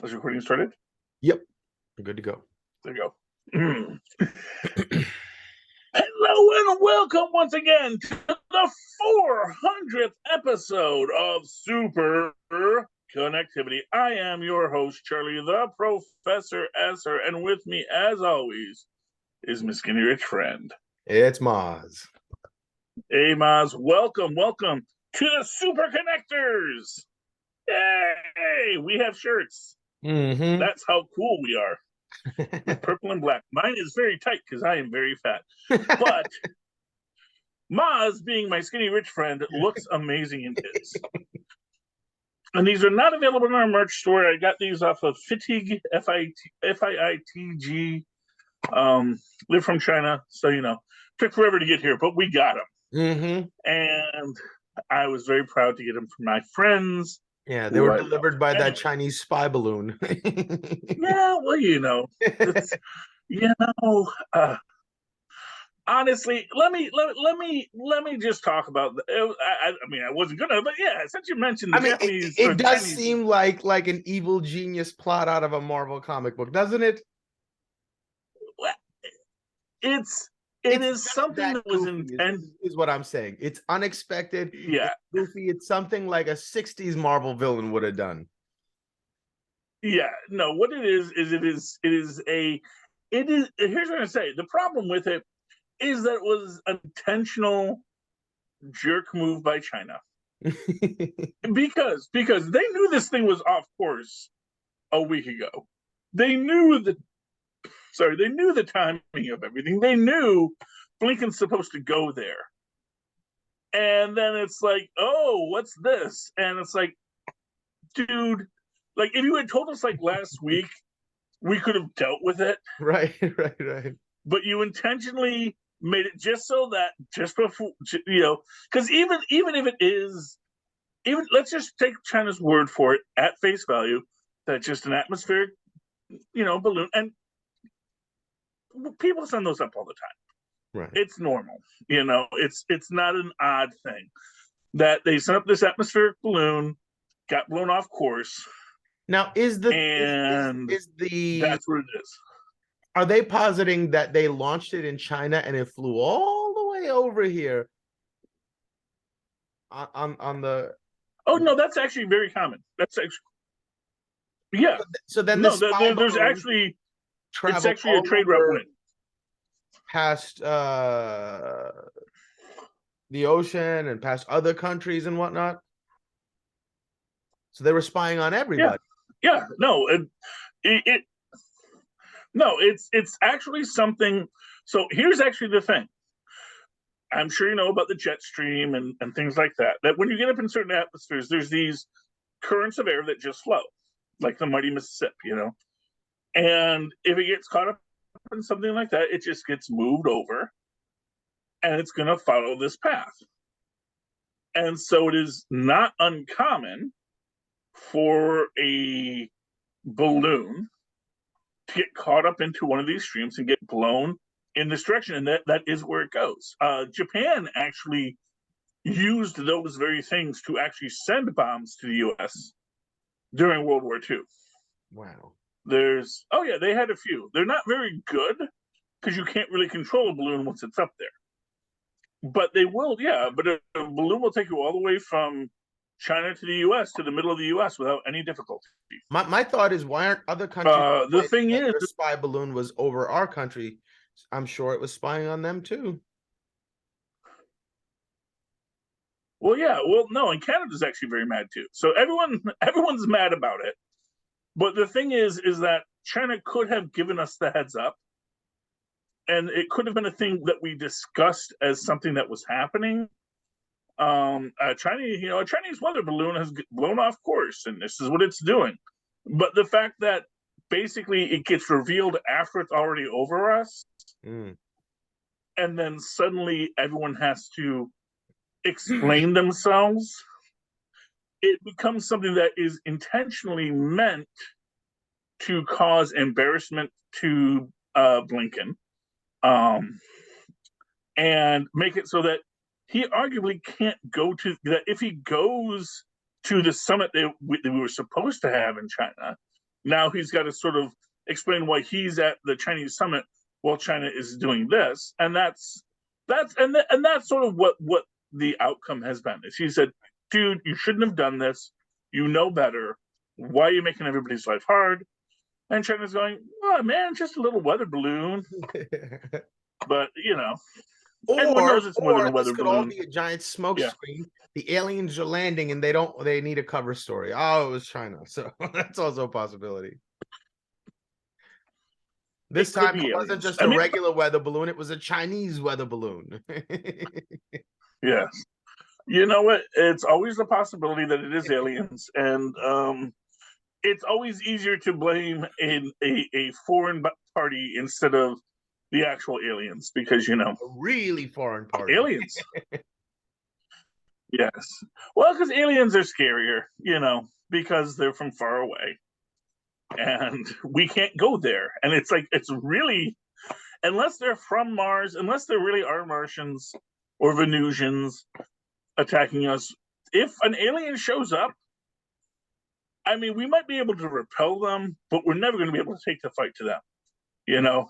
Is recording started? Yep, we're good to go. There you go. Hello and welcome once again to the 400th episode of Superconnectivity. I am your host, Charlie, the Professor Esser, and with me, as always, is my skinny rich friend. It's Mozz. Hey, Mozz, welcome to the Super Connectors. Yay! We have shirts. Mm-hmm. That's how cool we are. With purple and black. Mine is very tight because I am very fat. But Mozz, being my skinny rich friend, looks amazing in his. And these are not available in our merch store. I got these off of Fatigue, F-I-T-G. They're from China, so, took forever to get here, but we got them. Mm-hmm. And I was very proud to get them from my friends. Yeah, they were delivered by that Chinese spy balloon. Yeah, well, honestly, let me just talk about. I mean, I wasn't gonna, but yeah, since you mentioned the Japanese, it does seem like an evil genius plot out of a Marvel comic book, doesn't it? It is something that was intended. Is what I'm saying. It's unexpected. Yeah, it's goofy. It's something like a '60s Marvel villain would have done. Yeah, no. What it is. Here's what I'm saying. The problem with it is that it was an intentional jerk move by China because they knew this thing was off course a week ago. They knew the timing of everything. They knew Blinken's supposed to go there, and then it's like, oh, what's this? And it's like, dude, like if you had told us like last week, we could have dealt with it. Right. But you intentionally made it just before, because even if it is, let's just take China's word for it at face value that just an atmospheric, balloon, and people send those up all the time. Right. It's normal, it's not an odd thing that they sent up this atmospheric balloon, got blown off course. Now, is that's what it is. Are they positing that they launched it in China and it flew all the way over here on the? Oh no, that's actually very common. That's actually, yeah. So then there's actually it's actually a trade route win past the ocean and past other countries and whatnot. So they were spying on everybody. Yeah. No, it's actually something. So here's actually the thing. I'm sure you know about the jet stream and things like that. That when you get up in certain atmospheres, there's these currents of air that just flow, like the mighty Mississippi, And if it gets caught up in something like that, it just gets moved over, and it's going to follow this path. And so it is not uncommon for a balloon to get caught up into one of these streams and get blown in this direction, and that is where it goes. Japan actually used those very things to actually send bombs to the U.S. during World War II. Wow. They had a few. They're not very good because you can't really control a balloon once it's up there. But they will, but a balloon will take you all the way from China to the U.S. to the middle of the U.S. without any difficulty. My thought is, why aren't other countries? The thing is, the spy balloon was over our country. I'm sure it was spying on them too. Well, yeah. Well, no, and Canada's actually very mad too. So everyone's mad about it. But the thing is that China could have given us the heads up, and it could have been a thing that we discussed as something that was happening. A Chinese weather balloon has blown off course, and this is what it's doing. But the fact that basically it gets revealed after it's already over us, and then suddenly everyone has to explain themselves, it becomes something that is intentionally meant to cause embarrassment to Blinken, and make it so that he arguably can't go to that. If he goes to the summit that we were supposed to have in China, now he's got to sort of explain why he's at the Chinese summit while China is doing this, and that's sort of what the outcome has been. Is he said, dude, you shouldn't have done this. You know better. Why are you making everybody's life hard? And China's going, oh man, just a little weather balloon. But everyone knows it's more than a weather this could balloon. all be a giant smoke screen. The aliens are landing and they need a cover story. Oh, it was China. So that's also a possibility. This time it wasn't just a regular weather balloon, it was a Chinese weather balloon. Yes. You know what? It's always a possibility that it is aliens, and it's always easier to blame a foreign party instead of the actual aliens, because a really foreign party. Aliens. Yes. Well, because aliens are scarier, because they're from far away. And we can't go there. And it's like, it's really, unless they're from Mars, unless there really are Martians or Venusians attacking us, if an alien shows up, I mean, we might be able to repel them, but we're never going to be able to take the fight to them.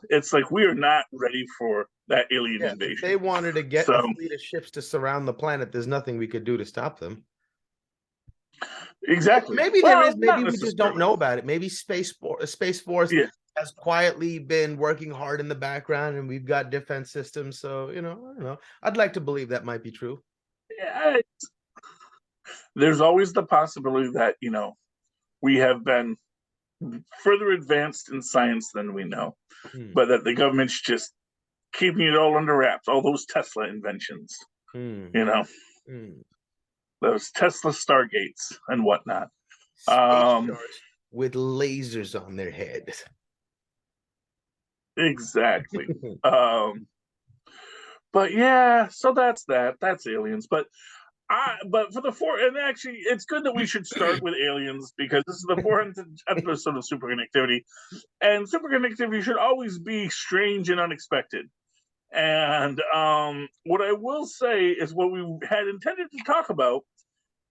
It's like we are not ready for that alien invasion. If they wanted to get a fleet of ships to surround the planet, there's nothing we could do to stop them. Exactly. Maybe there is. Maybe we just don't know about it. Maybe Space Force has quietly been working hard in the background, and we've got defense systems. So I don't know. I'd like to believe that might be true. Yeah. There's always the possibility that we have been further advanced in science than we know, but that the government's just keeping it all under wraps. All those Tesla inventions, those Tesla Stargates and whatnot, with lasers on their head. Exactly. But yeah, so that's aliens. But for the and actually, it's good that we should start with aliens, because this is the 400th episode of Superconnectivity, and Superconnectivity should always be strange and unexpected. And what I will say is, what we had intended to talk about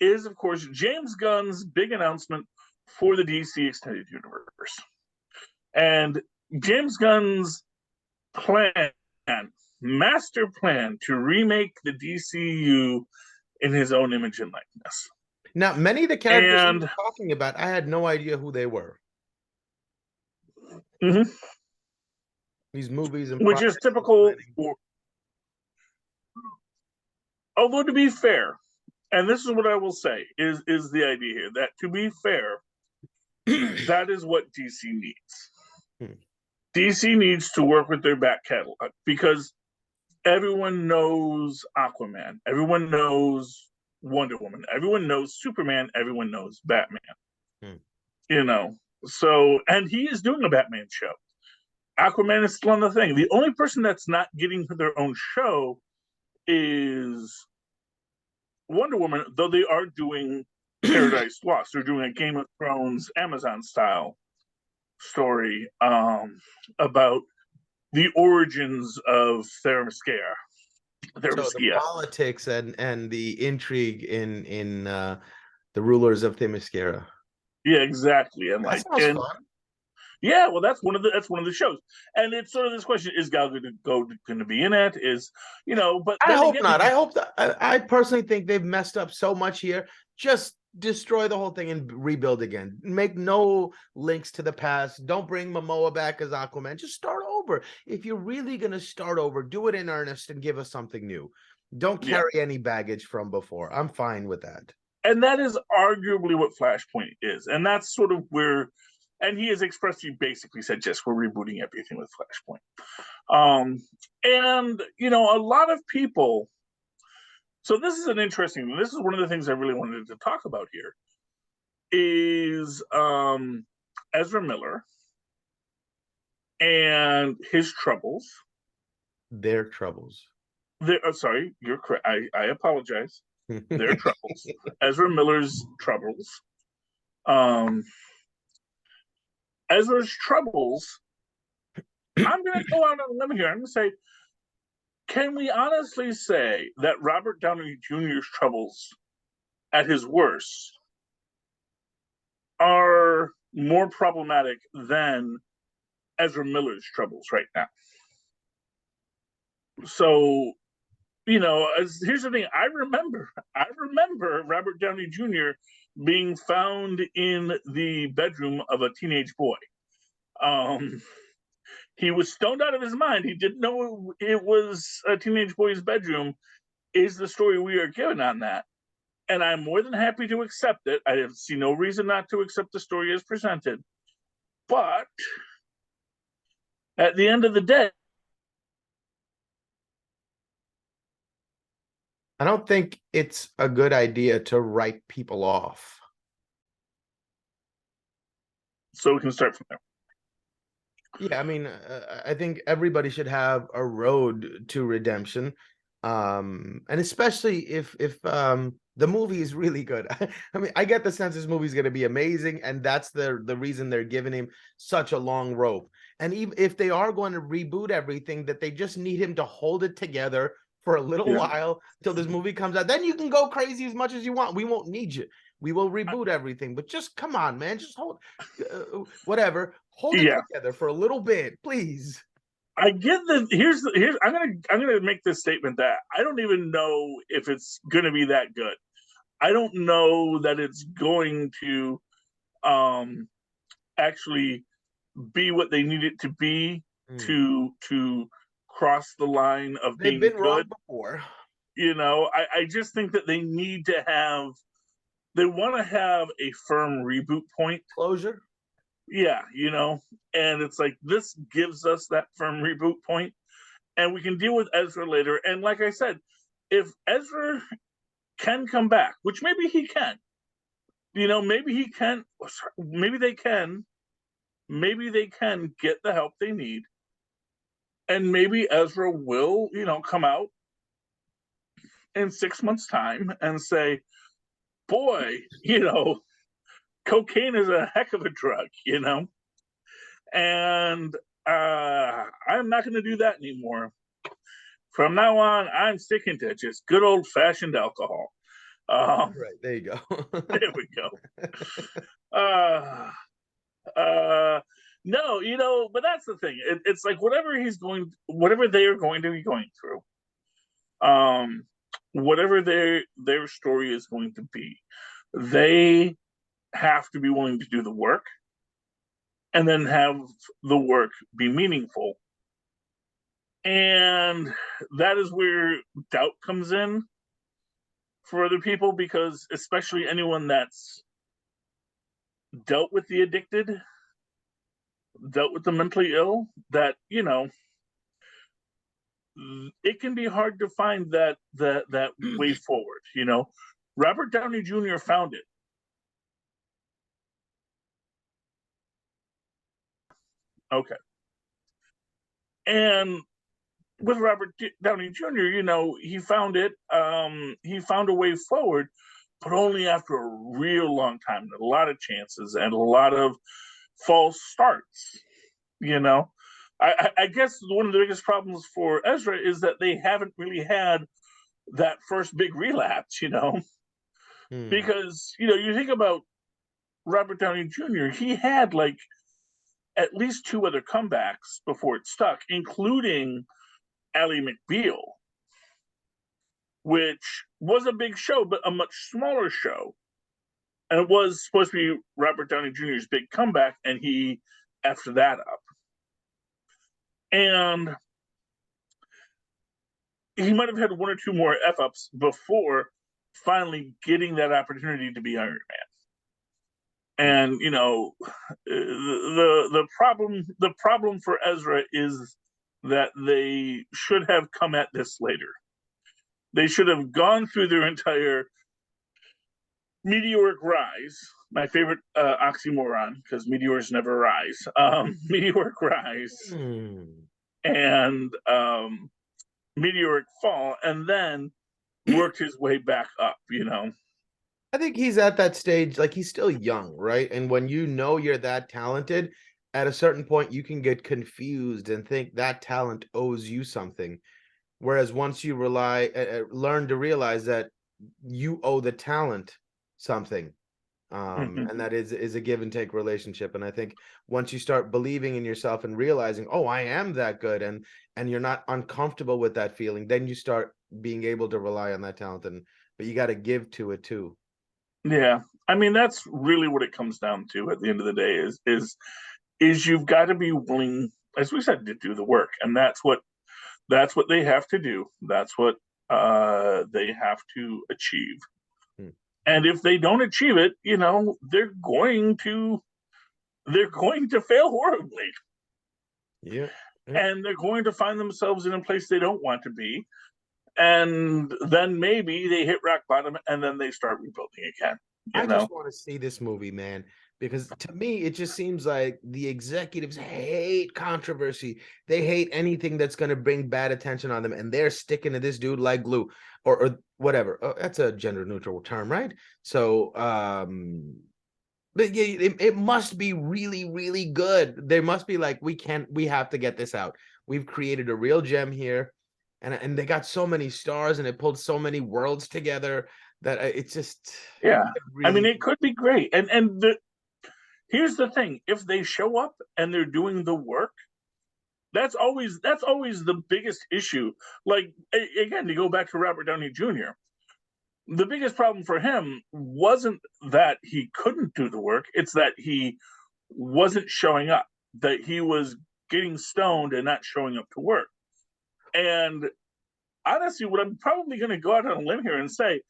is, of course, James Gunn's big announcement for the DC Extended Universe, and James Gunn's master plan to remake the DCU in his own image and likeness. Now, many of the characters you're talking about, I had no idea who they were. These movies, which is typical. Although, to be fair, and this is what I will say, is the idea here, that to be fair, that is what DC needs. DC needs to work with their back catalog, because everyone knows Aquaman, everyone knows Wonder Woman, everyone knows Superman, everyone knows Batman. So, and he is doing a Batman show. Aquaman is still on the thing. The only person that's not getting their own show is Wonder Woman, though they are doing Paradise Lost. They're doing a Game of Thrones Amazon style story about the origins of Themyscira. So the politics and the intrigue in the rulers of Themyscira. Yeah, exactly. And that sounds fun. Yeah, well, that's one of the shows, and it's sort of this question: is Gal going to be in it? But I hope not. I hope that I personally think they've messed up so much here. Just destroy the whole thing and rebuild again. Make no links to the past. Don't bring Momoa back as Aquaman. Just start over. If you're really going to start over, do it in earnest and give us something new. Don't carry any baggage from before. I'm fine with that. And that is arguably what Flashpoint is, and that's sort of where. And he has expressly basically said, just, we're rebooting everything with Flashpoint. And, a lot of people. So this is an interesting one. This is one of the things I really wanted to talk about here is Ezra Miller and his troubles. Their troubles. Sorry, you're correct. I apologize. Their troubles. Ezra Miller's troubles. Ezra's troubles, I'm going to go out on a limb here. I'm going to say, can we honestly say that Robert Downey Jr.'s troubles at his worst are more problematic than Ezra Miller's troubles right now. So, here's the thing. I remember Robert Downey Jr. being found in the bedroom of a teenage boy. He was stoned out of his mind. He didn't know it was a teenage boy's bedroom, is the story we are given on that. And I'm more than happy to accept it. I see no reason not to accept the story as presented. But at the end of the day, I don't think it's a good idea to write people off. So we can start from there. Yeah, I mean, I think everybody should have a road to redemption, and especially if the movie is really good. I mean, I get the sense this movie is going to be amazing, and that's the reason they're giving him such a long rope. And even if they are going to reboot everything, that they just need him to hold it together for a little while till this movie comes out. Then you can go crazy as much as you want. We won't need you. We will reboot everything, but just come on, man. Just hold, whatever. Hold it together for a little bit, please. I get the here's I'm gonna make this statement that I don't even know if it's gonna be that good. I don't know that it's going to actually be what they need it to be to cross the line of being good. They've been wrong before. I just think that they need to have, they want to have a firm reboot point. Closure. Yeah, and it's like, this gives us that firm reboot point, and we can deal with Ezra later. And like I said, if Ezra can come back, which maybe he can, maybe he can, maybe they can get the help they need, and maybe Ezra will, come out in 6 months' time and say, boy, cocaine is a heck of a drug, and I'm not going to do that anymore. From now on, I'm sticking to just good old-fashioned alcohol. Right, there you go. There we go. No, but that's the thing. It's like whatever they are going to be going through, whatever their story is going to be, they have to be willing to do the work, and then have the work be meaningful. And that is where doubt comes in for other people, because especially anyone that's dealt with the addicted, dealt with the mentally ill, that it can be hard to find that way forward. Robert Downey Jr. found it. Okay. And with Robert Downey Jr., he found it. He found a way forward, but only after a real long time, and a lot of chances, and a lot of false starts. I guess one of the biggest problems for Ezra is that they haven't really had that first big relapse. Because you think about Robert Downey Jr., he had like at least 2 other comebacks before it stuck, including Ally McBeal, which was a big show, but a much smaller show. And it was supposed to be Robert Downey Jr.'s big comeback, and he effed that up. And he might have had 1 or 2 more F-ups before finally getting that opportunity to be Iron Man. And the problem for Ezra is that they should have come at this later. They should have gone through their entire meteoric rise. My favorite oxymoron, because meteors never rise. Meteoric rise and meteoric fall, and then worked his way back up. I think he's at that stage, like he's still young, right? And when you're that talented, at a certain point, you can get confused and think that talent owes you something. Whereas once you learn to realize that you owe the talent something, And that is a give and take relationship. And I think once you start believing in yourself and realizing, oh, I am that good, and you're not uncomfortable with that feeling, then you start being able to rely on that talent. But you got to give to it too. Yeah, I mean that's really what it comes down to at the end of the day is you've got to be willing, as we said, to do the work, and that's what they have to do. That's what they have to achieve. Hmm. And if they don't achieve it, they're going to fail horribly. Yeah. And they're going to find themselves in a place they don't want to be. And then maybe they hit rock bottom and then they start rebuilding again. I just want to see this movie, man, because to me, it just seems like the executives hate controversy. They hate anything that's going to bring bad attention on them, and they're sticking to this dude like glue, or whatever. Oh, that's a gender neutral term, right? So, but yeah, it must be really, really good. There must be like, we have to get this out. We've created a real gem here, and they got so many stars, and it pulled so many worlds together that it's just, yeah. really, I mean, it could be great. Here's the thing: if they show up and they're doing the work, that's always the biggest issue. Like again, to go back to Robert Downey Jr., the biggest problem for him wasn't that he couldn't do the work; it's that he wasn't showing up. That he was getting stoned and not showing up to work. And honestly, what I'm probably going to go out on a limb here and say,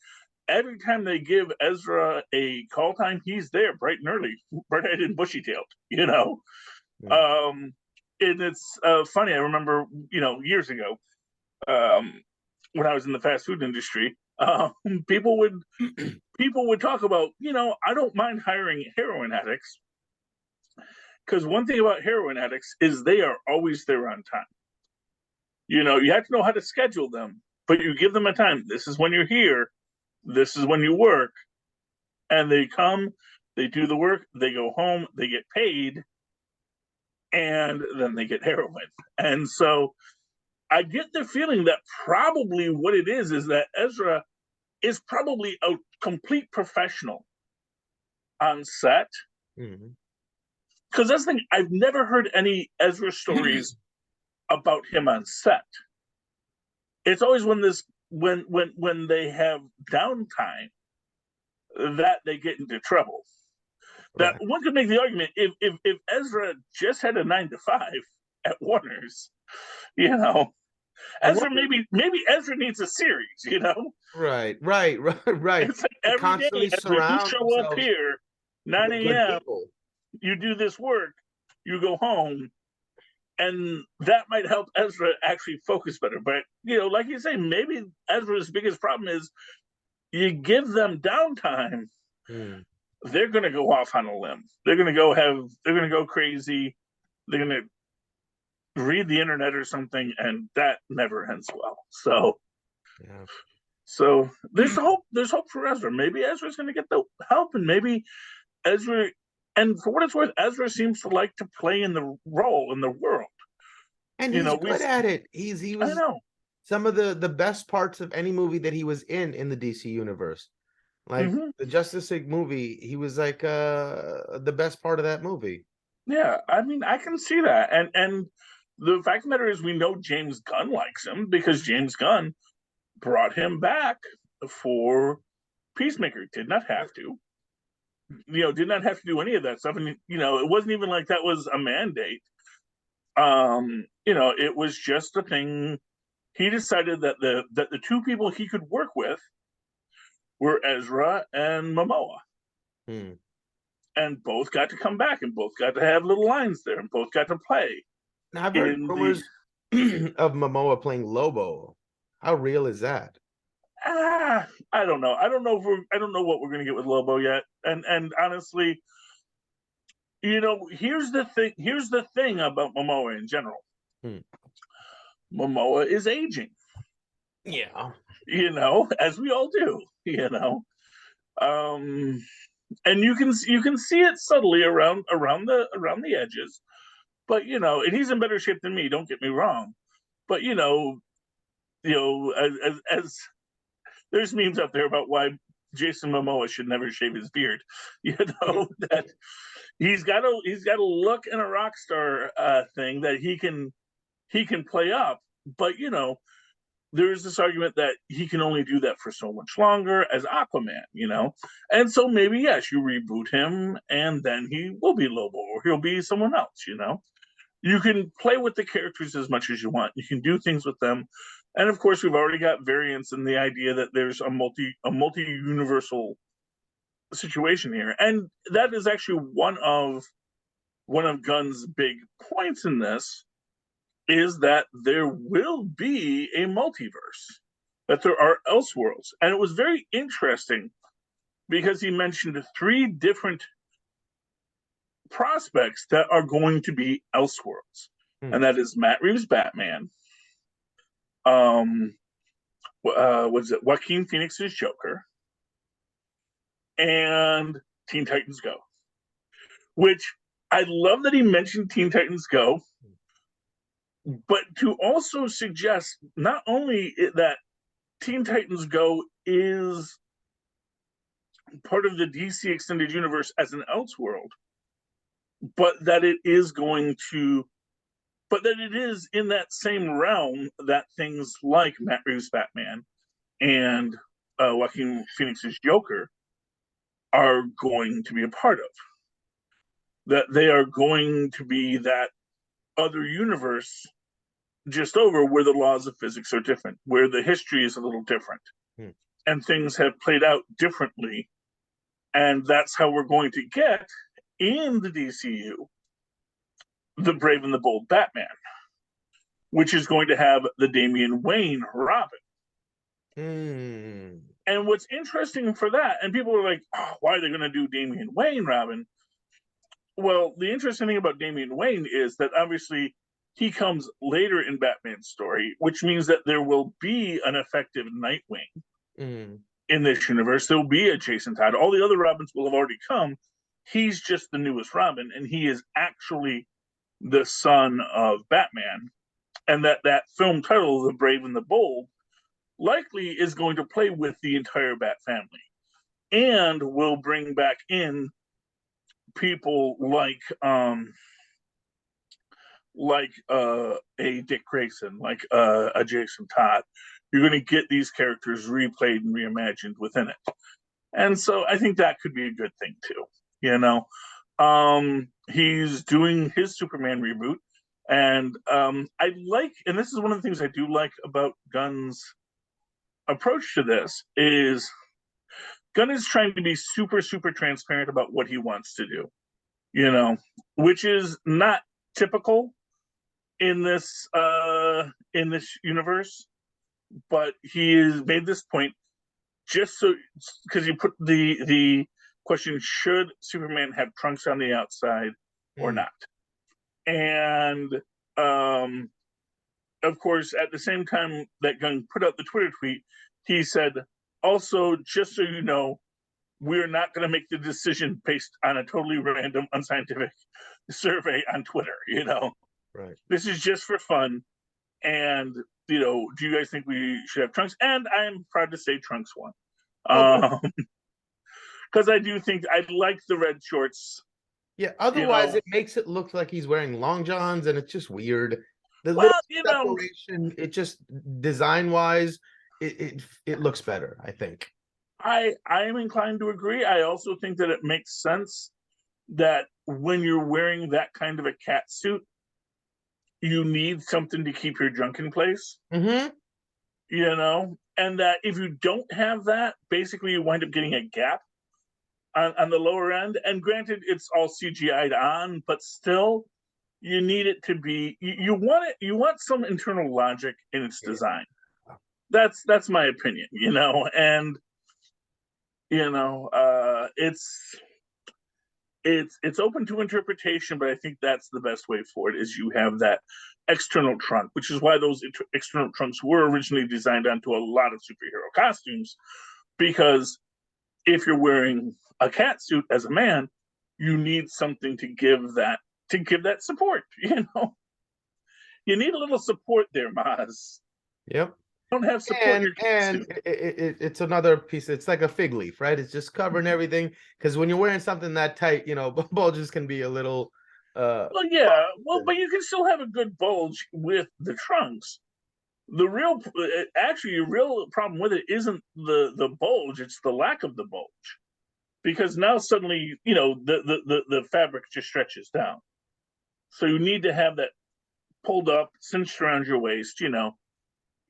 every time they give Ezra a call time, he's there bright and early, bright-eyed and bushy-tailed, Yeah. And it's funny. I remember, years ago, when I was in the fast food industry, people would talk about, I don't mind hiring heroin addicts, because one thing about heroin addicts is they are always there on time. You have to know how to schedule them, but you give them a time. This is when you're here. This is when you work. And they come, they do the work, they go home, they get paid, and then they get heroin. And so I get the feeling that probably what it is that Ezra is probably a complete professional on set. Mhm. Because that's the thing, I've never heard any Ezra stories about him on set. It's always when they have downtime that they get into trouble. That Right. one could make the argument if Ezra just had a 9 to 5 at Warner's, I Ezra wonder, maybe Ezra needs a series. right, right, right, right. It's like To every day, constantly Ezra, you surround show up themselves here, 9 with good a.m., people. you do this work, you go home, and that might help Ezra actually focus better. But like you say, maybe Ezra's biggest problem is you give them downtime, they're going to go off on a limb. They're going to go crazy. They're going to read the internet or something, and that never ends well. Yeah. So there's hope. There's hope for Ezra. Maybe Ezra's going to get the help, and maybe Ezra. And for what it's worth, Ezra seems to like to play in the role in the world. And he's good at it. I Was know. some of the best parts of any movie that he was in the DC universe. Like the Justice League movie, he was like the best part of that movie. Yeah, I mean, I can see that, and the fact of the matter is, we know James Gunn likes him because James Gunn brought him back for Peacemaker. Did not have to, did not have to do any of that stuff, and it wasn't even like that was a mandate. It was just a thing. He decided that the two people he could work with were Ezra and Momoa. And both got to come back, and both got to have little lines there, and both got to play. Now, I've heard rumors of Momoa playing Lobo. How real is that? I don't know. I don't know what we're gonna get with Lobo yet. And honestly, here's the thing. Here's the thing about Momoa in general. Momoa is aging. Yeah. As we all do. And you can see it subtly around the edges. But and he's in better shape than me. Don't get me wrong. But as there's memes out there about why Jason Momoa should never shave his beard. That he's got a look and a rock star thing that he can play up, but there's this argument that he can only do that for so much longer as Aquaman, and so maybe yes, you reboot him and then he will be Lobo or he'll be someone else. You can play with the characters as much as you want. You can do things with them, and of course, we've already got variants in the idea that there's a multi-universal situation here, and that is actually one of Gunn's big points in this is that there will be a multiverse, that there are Elseworlds, and it was very interesting because he mentioned 3 different prospects that are going to be Elseworlds, and that is Matt Reeves' Batman, was it Joaquin Phoenix's Joker, and Teen Titans Go. Which I love that he mentioned Teen Titans Go, but to also suggest not only that Teen Titans Go is part of the DC Extended Universe as an Elseworld, but that it is in that same realm that things like Matt Reeves' Batman and Joaquin Phoenix's Joker are going to be a part of. That they are going to be that other universe just over where the laws of physics are different, where the history is a little different, and things have played out differently. And that's how we're going to get in the DCU the Brave and the Bold Batman, which is going to have the Damian Wayne Robin. And what's interesting for that, and people are like, oh, why are they going to do Damian Wayne Robin? Well, the interesting thing about Damian Wayne is that obviously he comes later in Batman's story, which means that there will be an effective Nightwing in this universe. There will be a Jason Todd. All the other Robins will have already come. He's just the newest Robin, and he is actually the son of Batman. And that film title, The Brave and the Bold, likely is going to play with the entire Bat family and will bring back in people like a Dick Grayson, like a Jason Todd. You're going to get these characters replayed and reimagined within it. And so I think that could be a good thing too. He's doing his Superman reboot, and I like, and this is one of the things I do like about Gunn's approach to this, is Gunn is trying to be super, super transparent about what he wants to do, which is not typical in this universe, but he has made this point just so, because you put the question, should Superman have trunks on the outside or not? And of course, at the same time that Gunn put out the Twitter tweet, he said, also, just so you know, we're not going to make the decision based on a totally random, unscientific survey on Twitter. Right. This is just for fun. And, do you guys think we should have trunks? And I'm proud to say trunks won. Because I do think I like the red shorts. Yeah, otherwise it makes it look like he's wearing long johns, and it's just weird. The separation, it just design-wise, it looks better, I think. I am inclined to agree. I also think that it makes sense that when you're wearing that kind of a cat suit, you need something to keep your junk in place. And that if you don't have that, basically you wind up getting a gap on the lower end. And granted, it's all CGI'd on, but still, you need it to be. You want some internal logic in its design. That's my opinion. And it's open to interpretation, but I think that's the best way for it. Is you have that external trunk, which is why those external trunks were originally designed onto a lot of superhero costumes, because if you're wearing a cat suit as a man, you need something to give that support. You need a little support there, Mozz. Yep. don't have support. Your And it's another piece. It's like a fig leaf, right? It's just covering everything. Because when you're wearing something that tight, bulges can be a little. Well, yeah. Well, but you can still have a good bulge with the trunks. The real, actually, your real problem with it isn't the bulge; it's the lack of the bulge, because now suddenly, the fabric just stretches down. So you need to have that pulled up, cinched around your waist. You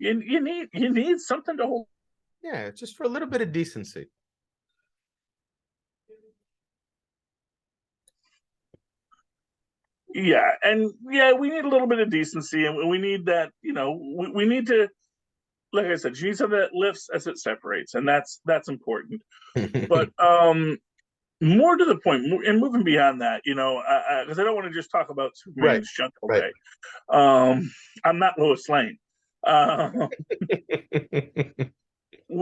need something to hold. Yeah, just for a little bit of decency. Yeah, and yeah, we need a little bit of decency, and we need that. We need to, like I said, you need something that lifts as it separates, and that's important. But more to the point, and moving beyond that, because I don't want to just talk about Superman's junk all day. I'm not Lois Lane. What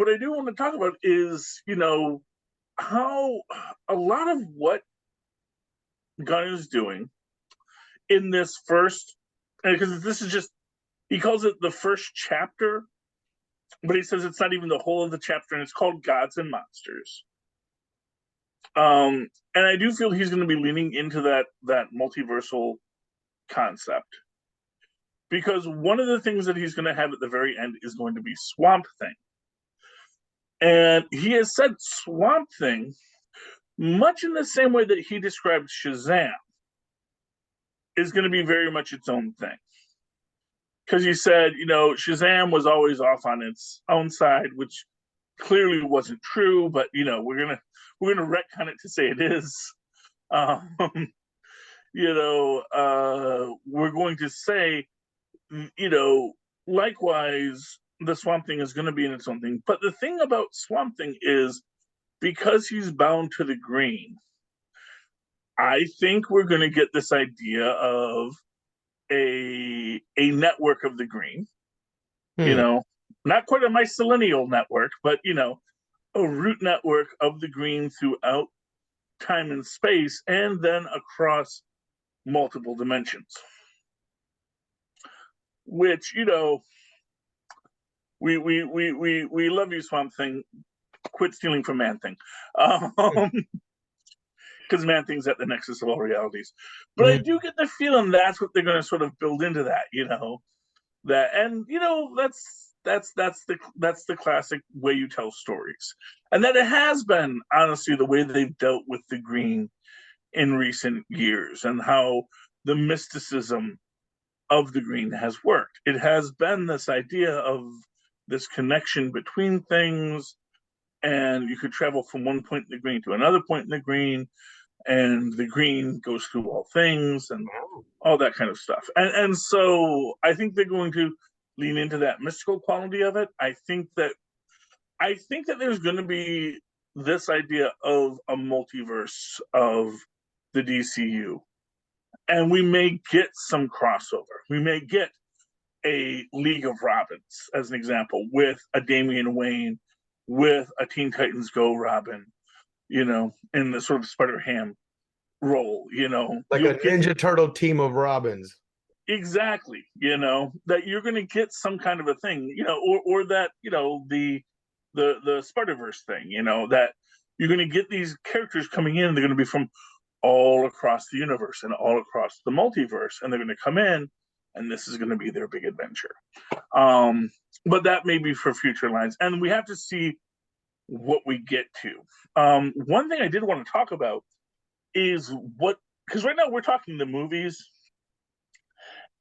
I do want to talk about is, how a lot of what Gunn is doing in this first, because this is just, he calls it the first chapter, but he says it's not even the whole of the chapter, and it's called Gods and Monsters. And I do feel he's going to be leaning into that multiversal concept, because one of the things that he's going to have at the very end is going to be Swamp Thing. And he has said Swamp Thing much in the same way that he described Shazam is going to be very much its own thing. Because he said, Shazam was always off on its own side, which clearly wasn't true, but we're gonna retcon it to say it is. We're going to say, likewise, the Swamp Thing is going to be in its own thing. But the thing about Swamp Thing is, because he's bound to the green, I think we're going to get this idea of a network of the green. Not quite a mycelial network, but a root network of the green throughout time and space, and then across multiple dimensions. Which, we love you, Swamp Thing. Quit stealing from Man Thing. Because Man Thing's at the nexus of all realities. But I do get the feeling that's what they're going to sort of build into that, that, and that's the classic way you tell stories, and that it has been honestly the way they've dealt with the green in recent years, and how the mysticism of the green has worked. It has been this idea of this connection between things, and you could travel from one point in the green to another point in the green, and the green goes through all things and all that kind of stuff. And so I think they're going to lean into that mystical quality of it. I think that there's going to be this idea of a multiverse of the DCU, and we may get some crossover. We may get a League of Robins, as an example, with a Damian Wayne, with a Teen Titans Go Robin, in the sort of Spider-Ham role, like a Ninja Turtle team of Robins. Exactly, that you're going to get some kind of a thing, or that, the Spider-Verse thing, that you're going to get these characters coming in. They're going to be from all across the universe and all across the multiverse, and they're going to come in, and this is going to be their big adventure. But that may be for future lines, and we have to see what we get to. One thing I did want to talk about is because right now we're talking the movies,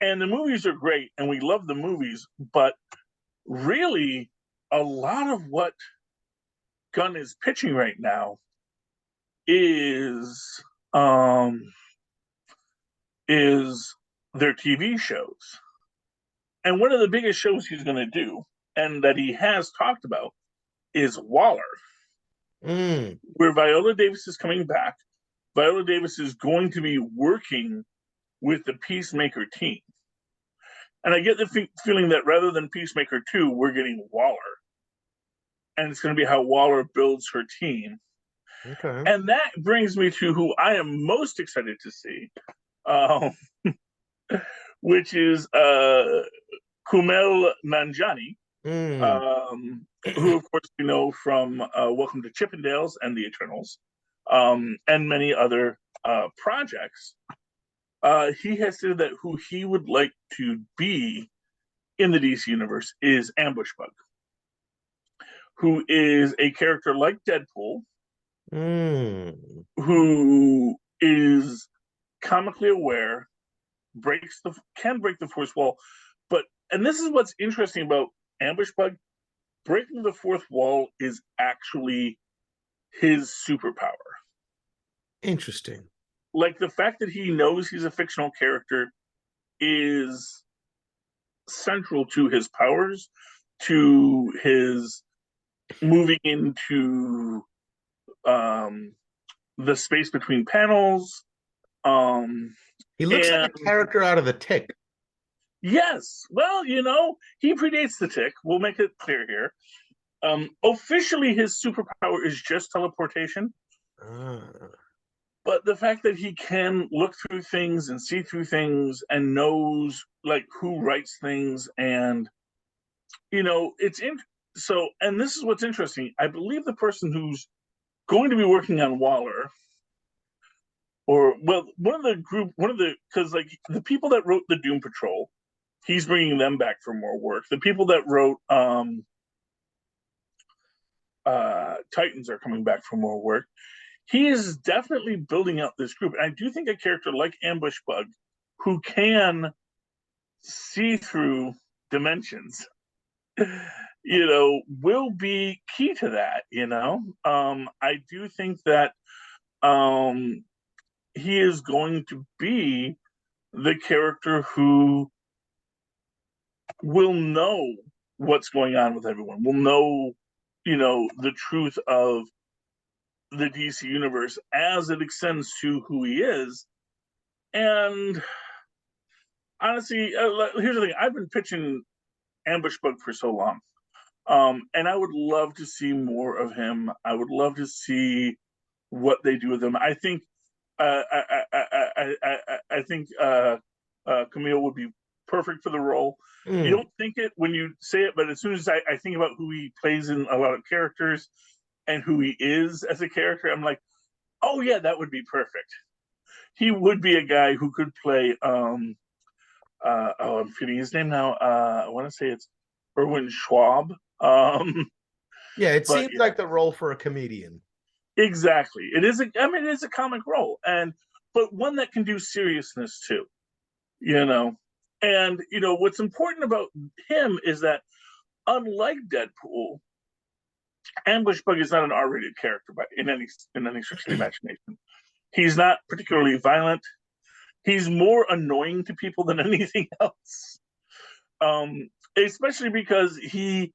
and the movies are great, and we love the movies, but really a lot of what Gunn is pitching right now is their TV shows. And one of the biggest shows he's going to do, and that he has talked about, is Waller, where Viola Davis is coming back. Viola Davis is going to be working with the Peacemaker team. And I get the feeling that rather than Peacemaker 2, we're getting Waller. And it's going to be how Waller builds her team. Okay. And that brings me to who I am most excited to see, which is Kumail Nanjiani, Mm. who of course we know from Welcome to Chippendales and the Eternals, and many other projects. He has said that who he would like to be in the DC universe is Ambush Bug, who is a character like Deadpool, who is comically aware, can break the fourth wall, but and this is what's interesting about Ambush Bug, breaking the fourth wall is actually his superpower. Interesting. Like the fact that he knows he's a fictional character is central to his powers, to his moving into the space between panels. He looks And like a character out of The Tick. yes, well, he predates the Tick. We'll make it clear here. Officially, his superpower is just teleportation. But the fact that he can look through things and see through things and knows like who writes things, and it's so. And this is what's interesting. I believe the person who's going to be working on Waller, or well, because like the people that wrote the Doom Patrol, he's bringing them back for more work. The people that wrote Titans are coming back for more work. He is definitely building out this group. And I do think a character like Ambush Bug, who can see through dimensions, will be key to that. I do think that he is going to be the character who will know what's going on with everyone, will know, the truth of the DC universe as it extends to who he is. And honestly, here's the thing: I've been pitching Ambush Bug for so long, and I would love to see more of him. I would love to see what they do with him. I think, I think Camille would be perfect for the role. You don't think it when you say it, but as soon as I think about who he plays in a lot of characters and who he is as a character, I'm like, oh yeah, that would be perfect. He would be a guy who could play I'm forgetting his name now. I want to say it's Erwin Schwab. Yeah, it seems like the role for a comedian. Exactly. It is it is a comic role, but one that can do seriousness too. And what's important about him is that unlike Deadpool, Ambush Bug is not an R-rated character in any stretch of the imagination. He's not particularly violent. He's more annoying to people than anything else. Especially because he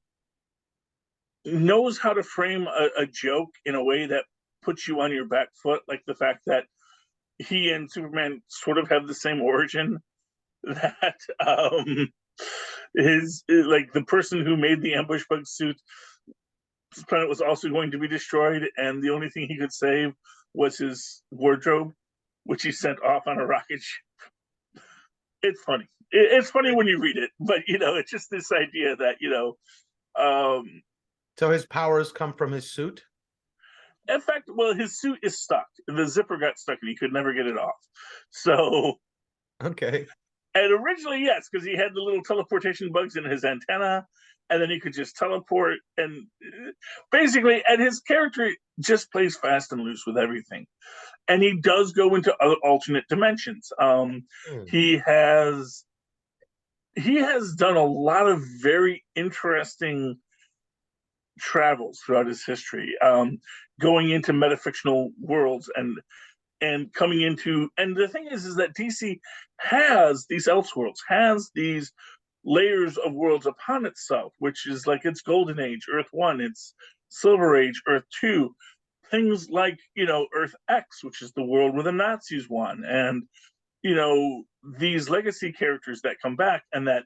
knows how to frame a joke in a way that puts you on your back foot, like the fact that he and Superman sort of have the same origin. That like the person who made the Ambush Bug suit, his planet was also going to be destroyed, and the only thing he could save was his wardrobe, which he sent off on a rocket ship. It's funny. It's funny when you read it, but it's just this idea that so his powers come from his suit. In fact, well, his suit is stuck. The zipper got stuck, and he could never get it off. So okay. And originally, yes, because he had the little teleportation bugs in his antenna, and then he could just teleport. And basically, and his character just plays fast and loose with everything. And he does go into other alternate dimensions. He has done a lot of very interesting travels throughout his history, going into metafictional worlds and coming into, and the thing is that DC has these Elseworlds, has these layers of worlds upon itself, which is like its Golden Age, Earth 1, its Silver Age, Earth 2, things like, Earth X, which is the world where the Nazis won, and, these legacy characters that come back, and that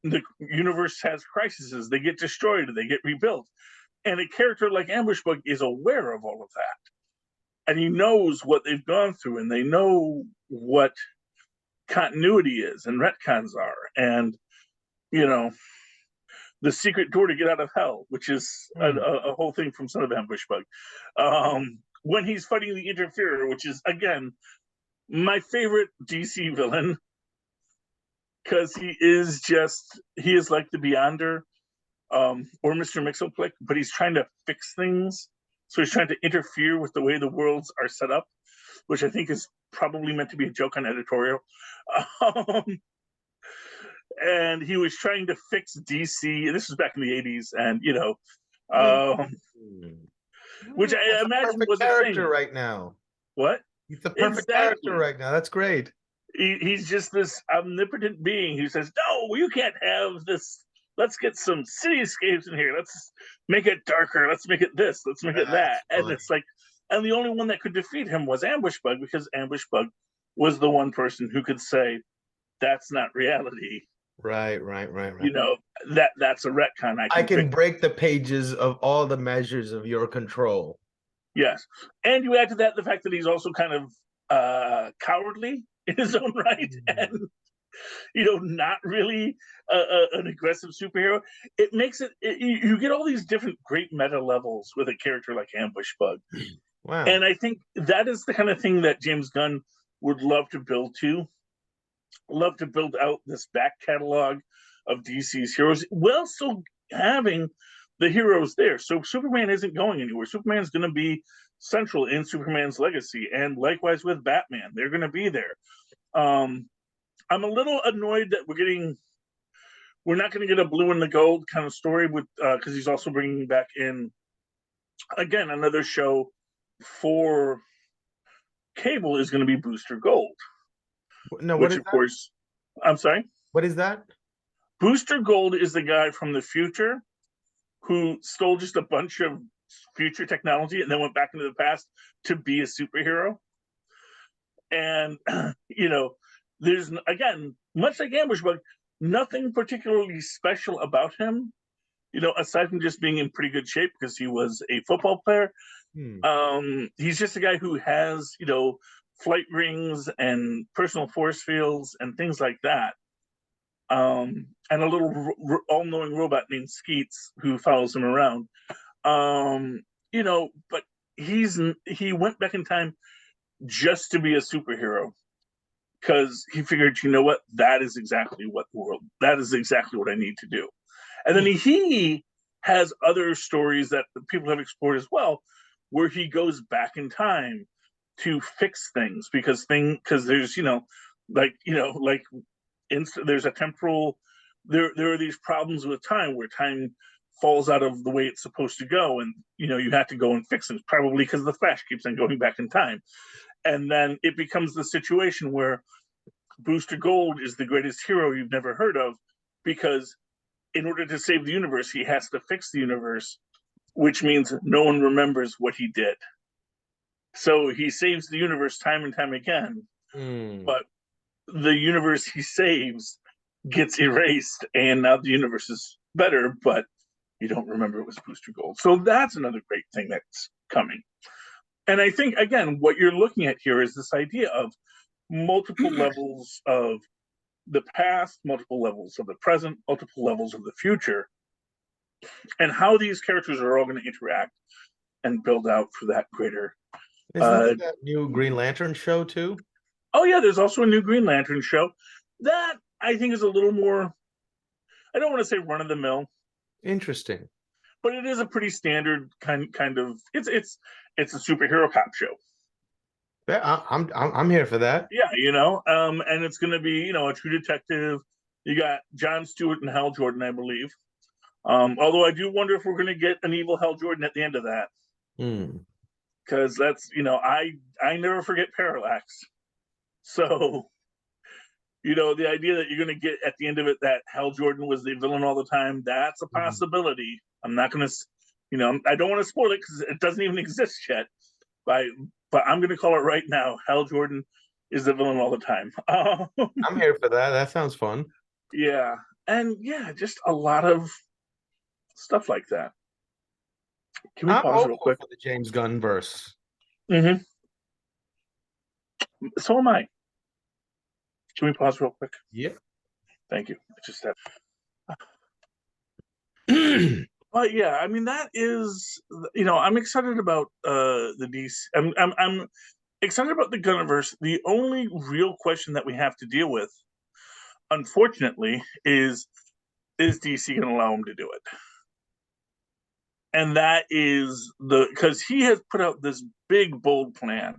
the universe has crises, they get destroyed, they get rebuilt. And a character like Ambush Bug is aware of all of that. And he knows what they've gone through, and they know what continuity is and retcons are. And, the secret door to get out of hell, which is a whole thing from Son of Ambushbug. When he's fighting the Interferer, which is, again, my favorite DC villain, because he is like the Beyonder, or Mr. Mixoplick, but he's trying to fix things. So he's trying to interfere with the way the worlds are set up, which I think is probably meant to be a joke on editorial. And he was trying to fix DC. This was back in the 80s, and which I imagine was a character thing right now. What? He's the perfect character right now. That's great. He's just this omnipotent being who says, "No, you can't have this. Let's get some cityscapes in here. Let's make it darker. Let's make it this. Let's make it that." And it's like, and the only one that could defeat him was Ambushbug, because Ambushbug was the one person who could say, "That's not reality." Right. That's a retcon. I can break the pages of all the measures of your control. Yes. And you add to that the fact that he's also kind of cowardly in his own right, and not really an aggressive superhero. It makes it, you get all these different great meta levels with a character like Ambushbug. Wow. And I think that is the kind of thing that James Gunn would love to build out this back catalog of DC's heroes, while still having the heroes there. So Superman isn't going anywhere. Superman's going to be central in Superman's legacy, and likewise with Batman, they're going to be there. I'm a little annoyed that we're not going to get a blue and the gold kind of story with because he's also bringing back in, again, another show for cable is going to be Booster Gold. No, which of course, I'm sorry. What is that? Booster Gold is the guy from the future who stole just a bunch of future technology and then went back into the past to be a superhero. And there's, again, much like Ambushbug, nothing particularly special about him, aside from just being in pretty good shape because he was a football player. He's just a guy who has, flight rings and personal force fields and things like that. And a little all-knowing robot named Skeets who follows him around. But he went back in time just to be a superhero, because he figured, that is exactly what I need to do. And then he has other stories that people have explored as well, where he goes back in time to fix things, because there's there's a temporal, there are these problems with time where time falls out of the way it's supposed to go, and you have to go and fix it, probably because the Flash keeps on going back in time. And then it becomes the situation where Booster Gold is the greatest hero you've never heard of, because in order to save the universe, he has to fix the universe, which means no one remembers what he did. So he saves the universe time and time again, but the universe he saves gets erased, and now the universe is better, but you don't remember it was Booster Gold. So that's another great thing that's coming. And I think, again, what you're looking at here is this idea of multiple levels of the past, multiple levels of the present, multiple levels of the future, and how these characters are all going to interact and build out for that greater. Isn't that new Green Lantern show too? Oh yeah, there's also a new Green Lantern show that I think is a little more, I don't want to say run of the mill. Interesting. But it is a pretty standard kind of, it's a superhero cop show. Yeah, I'm here for that. Yeah, and it's going to be, a true detective. You got Jon Stewart and Hal Jordan, I believe. Although I do wonder if we're going to get an evil Hal Jordan at the end of that. Because that's, I never forget Parallax. So, the idea that you're going to get at the end of it that Hal Jordan was the villain all the time, that's a possibility. I'm not going to, I don't want to spoil it because it doesn't even exist yet. But I'm going to call it right now. Hal Jordan is the villain all the time. I'm here for that. That sounds fun. Yeah. And yeah, just a lot of stuff like that. Can we pause real quick? For the James Gunn verse. So am I. Can we pause real quick? Yeah. Thank you. Just that. But yeah, I mean that is, I'm excited about the DC. I'm excited about the Gunniverse. The only real question that we have to deal with, unfortunately, is DC going to allow him to do it? And that is because he has put out this big bold plan,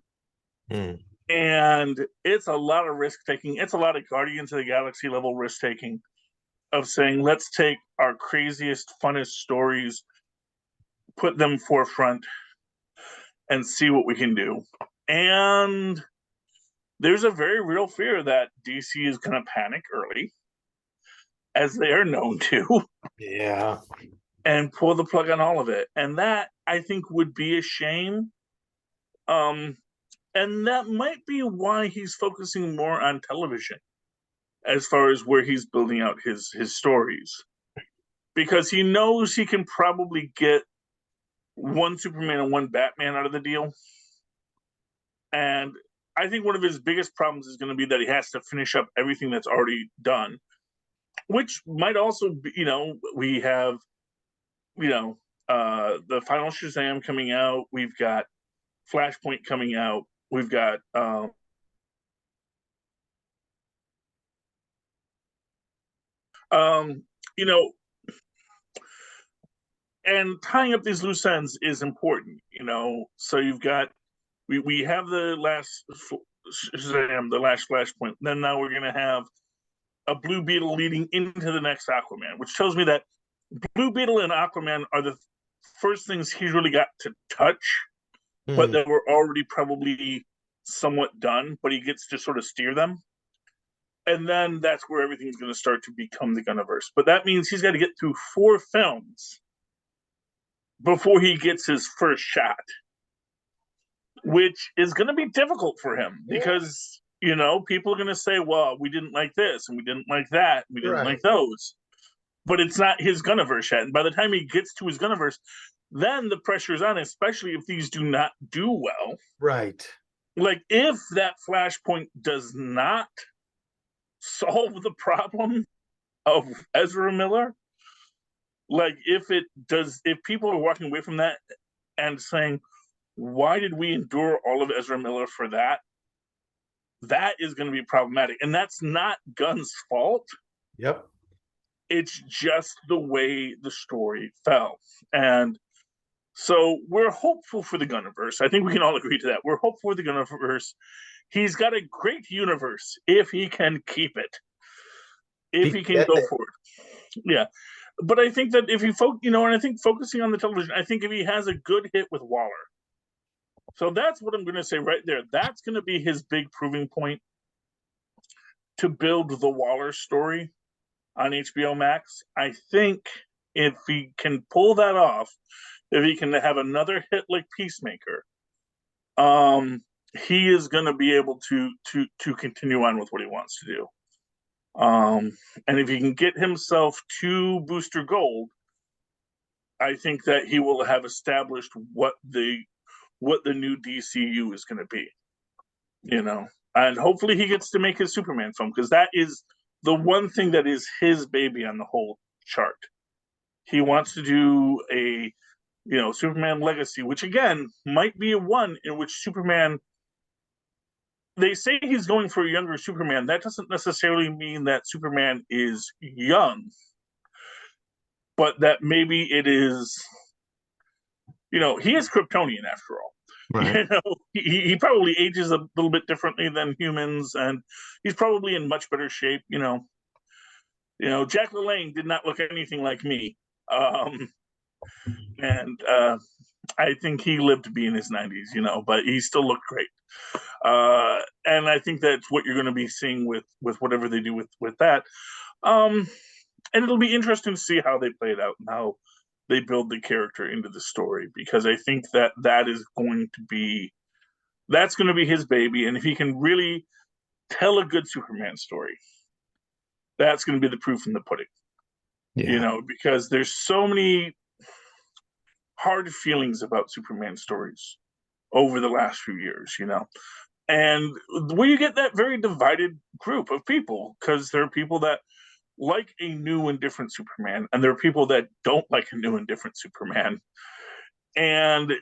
and it's a lot of risk taking. It's a lot of Guardians of the Galaxy level risk taking of saying, let's take our craziest, funnest stories, put them forefront, and see what we can do. And there's a very real fear that DC is going to panic early, as they are known to, Yeah. and pull the plug on all of it. And that, I think, would be a shame. And that might be why he's focusing more on television as far as where he's building out his stories. Because he knows he can probably get one Superman and one Batman out of the deal. And I think one of his biggest problems is going to be that he has to finish up everything that's already done, which might also be, we have, the final Shazam coming out. We've got Flashpoint coming out. We've got, you know, and tying up these loose ends is important, So you've got, we have the last Shazam, the last Flashpoint. Then now we're going to have a Blue Beetle leading into the next Aquaman, which tells me that Blue Beetle and Aquaman are the first things he's really got to touch, but that were already probably somewhat done, but he gets to sort of steer them. And then that's where everything's going to start to become the Gunniverse. But that means he's got to get through 4 films before he gets his first shot, which is going to be difficult for him because, people are going to say, well, we didn't like this and we didn't like that. We didn't like those. But it's not his Gunniverse yet. And by the time he gets to his Gunniverse, then the pressure is on, especially if these do not do well. Right. Like if that Flashpoint does not solve the problem of Ezra Miller, like if people are walking away from that and saying, why did we endure all of Ezra Miller for that? That is going to be problematic. And that's not Gunn's fault. Yep. It's just the way the story fell. And so we're hopeful for the Gunniverse. I think we can all agree to that. We're hopeful for the Gunniverse. He's got a great universe if he can keep it. If he can go for it. Yeah. But I think that if he and I think focusing on the television, I think if he has a good hit with Waller. So that's what I'm going to say right there. That's going to be his big proving point to build the Waller story on HBO Max. I think if he can pull that off, if he can have another hit like Peacemaker, he is going to be able to continue on with what he wants to do. And if he can get himself to Booster Gold, I think that he will have established what the new DCU is going to be, and hopefully he gets to make his Superman film, because that is the one thing that is his baby on the whole chart. He wants to do a, Superman Legacy, which again might be a one in which Superman, they say he's going for a younger Superman. That doesn't necessarily mean that Superman is young, but that maybe it is, he is Kryptonian after all. Right. He probably ages a little bit differently than humans, and he's probably in much better shape. Jack LaLanne did not look anything like me, and I think he lived to be in his 90s, but he still looked great. And I think that's what you're going to be seeing with whatever they do with that. And it'll be interesting to see how they play it out and how they build the character into the story, because I think that is going to be, that's going to be his baby. And if he can really tell a good Superman story, that's going to be the proof in the pudding. Yeah. Because there's so many hard feelings about Superman stories over the last few years, and where you get that very divided group of people, because there are people that like a new and different Superman, and there are people that don't like a new and different Superman. And,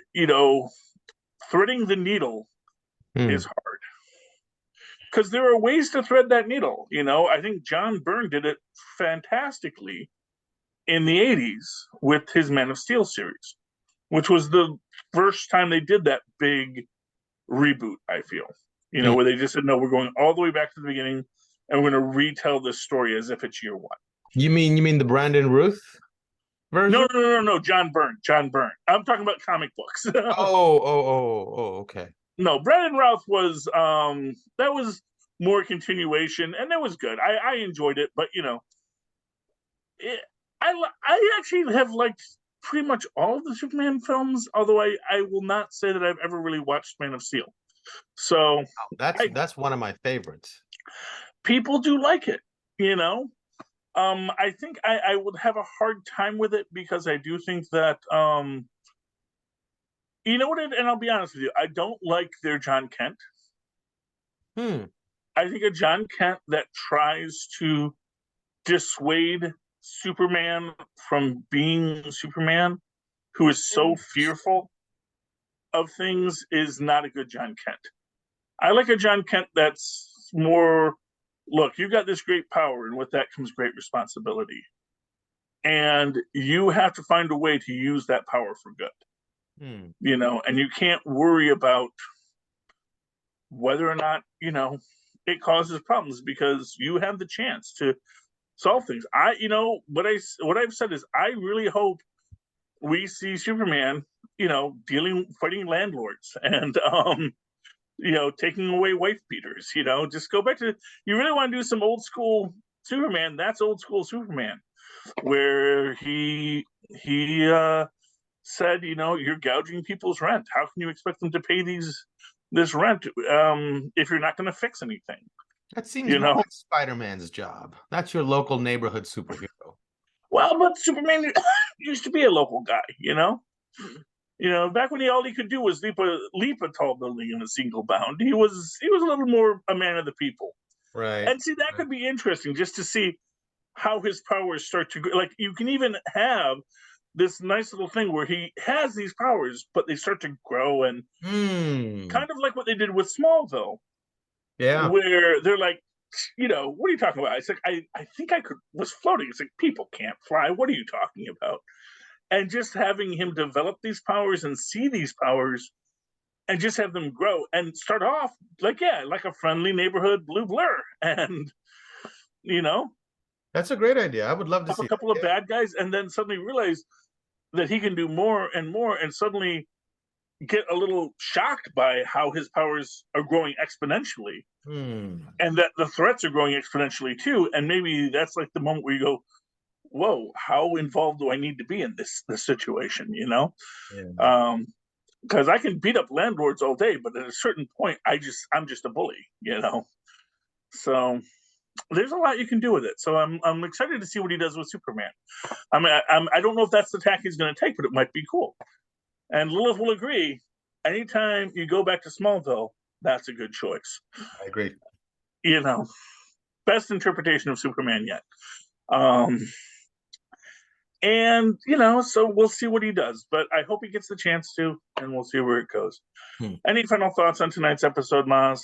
threading the needle Hmm. is hard because there are ways to thread that needle. I think John Byrne did it fantastically in the 80s with his Man of Steel series, which was the first time they did that big reboot, I feel, Hmm. where they just said, no, we're going all the way back to the beginning and we're going to retell this story as if it's year one. You mean the Brandon Ruth No, version? no, no, no, no, John Byrne. John Byrne. I'm talking about comic books. Okay. No, Brandon Routh was that was more continuation, and that was good. I enjoyed it, but it, I actually have liked pretty much all of the Superman films. Although I will not say that I've ever really watched Man of Steel. So That's I that's one of my favorites. people do like it, you know. I think I would have a hard time with it because I do think that you know what, and I'll be honest with you, I don't like their John Kent. Hmm. I think a John Kent that tries to dissuade Superman from being Superman, who is so fearful of things, is not a good John Kent. I like a John Kent that's more, look, you got this great power, and with that comes great responsibility. And you have to find a way to use that power for good, Hmm. and you can't worry about whether or not, it causes problems because you have the chance to solve things. What I've said is I really hope we see Superman, fighting landlords and taking away wife beaters. Just go back to, you really want to do some old school Superman. That's old school Superman, where he said, you're gouging people's rent. How can you expect them to pay this rent if you're not going to fix anything? That seems You more know, like Spider-Man's job. That's your local neighborhood superhero. well, but Superman used to be a local guy. Back when all he could do was leap a tall building in a single bound. He was a little more a man of the people. Right. And see, that could be interesting just to see how his powers start to, like, you can even have this nice little thing where he has these powers, but they start to grow, and Hmm. kind of like what they did with Smallville, Yeah. where they're like, what are you talking about? It's like, I think was floating. It's like, people can't fly. What are you talking about? And just having him develop these powers and see these powers and just have them grow and start off like a friendly neighborhood blue blur, and you know That's a great idea. I would love to up a see couple of that. bad guys, and then suddenly realize that he can do more and more, and suddenly get a little shocked by how his powers are growing exponentially, Yeah. Hmm. and that the threats are growing exponentially too. And maybe that's like the moment where you go, whoa, how involved do I need to be in this situation? Yeah. um because I can beat up landlords all day, but at a certain point, I'm just a bully. So there's a lot you can do with it. So I'm excited to see what he does with Superman. I don't know if that's the tack he's going to take, but it might be cool. And Lilith will agree. Anytime you go back to Smallville, that's a good choice. I agree. You know, Best interpretation of Superman yet. Um, and so we'll see what he does. But I hope he gets the chance to, and we'll see where it goes. Hmm. Any final thoughts on tonight's episode, Mozz?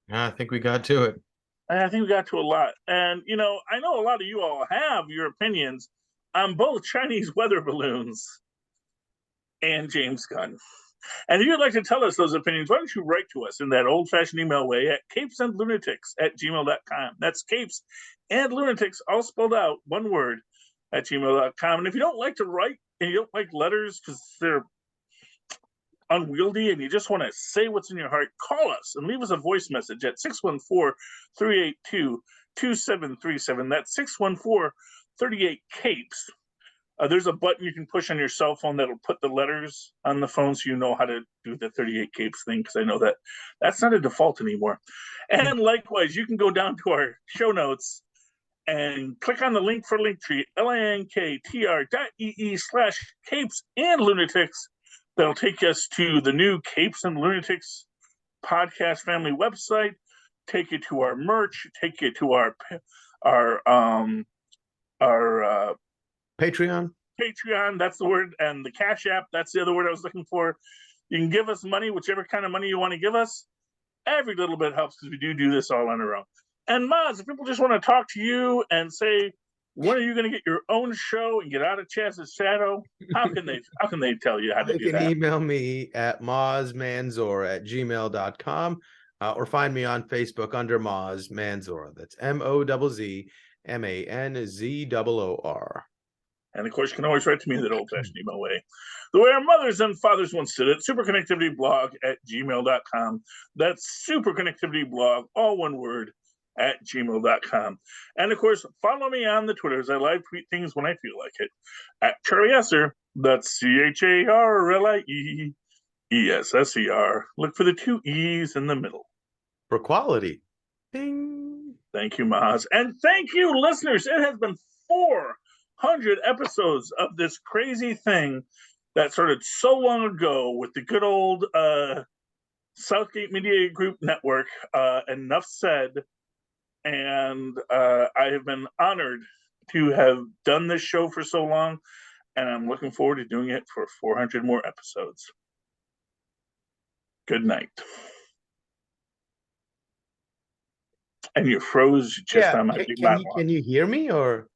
Yeah, I think we got to it. I think we got to a lot. And, I know a lot of you all have your opinions on both Chinese weather balloons and James Gunn. And if you'd like to tell us those opinions, why don't you write to us in that old fashioned email way at CapesandLunatics@gmail.com. That's Capes and Lunatics, all spelled out, one word, at gmail.com. And if you don't like to write and you don't like letters because they're unwieldy and you just want to say what's in your heart, call us and leave us a voice message at 614-382-2737. That's 614-38-CAPES. There's a button you can push on your cell phone that'll put the letters on the phone so you know how to do the 38 capes thing, because I know that's not a default anymore. And likewise, you can go down to our show notes and click on the link for Linktree, linktr.ee/capes and lunatics. That'll take us to the new Capes and Lunatics podcast family website, take you to our merch, take you to our our Patreon. Patreon, that's the word, and the Cash App, that's the other word I was looking for. You can give us money, whichever kind of money you want to give us. Every little bit helps because we do this all on our own. And Mozz, if people just want to talk to you and say, when are you going to get your own show and get out of Chaz's shadow? How can they tell you how to You do can that? email me at mozzmanzor@gmail.com or find me on Facebook under Mozz Manzor. That's MOZZMANZOOR. And of course, you can always write to me that old-fashioned email way. The way our mothers and fathers once did it, superconnectivityblog@gmail.com. That's superconnectivityblog, all one word, @gmail.com. And of course, follow me on the Twitters. I live tweet things when I feel like it. At Charlie Esser, that's CharlieEsser. Look for the 2 E's in the middle. For quality. Ding. Thank you, Mozz. And thank you, listeners. It has been 400 episodes of this crazy thing that started so long ago with the good old Southgate Media Group Network. Enough said. And I have been honored to have done this show for so long, and I'm looking forward to doing it for 400 more episodes. Good night. And you froze just on my big monologue. Can you hear me or?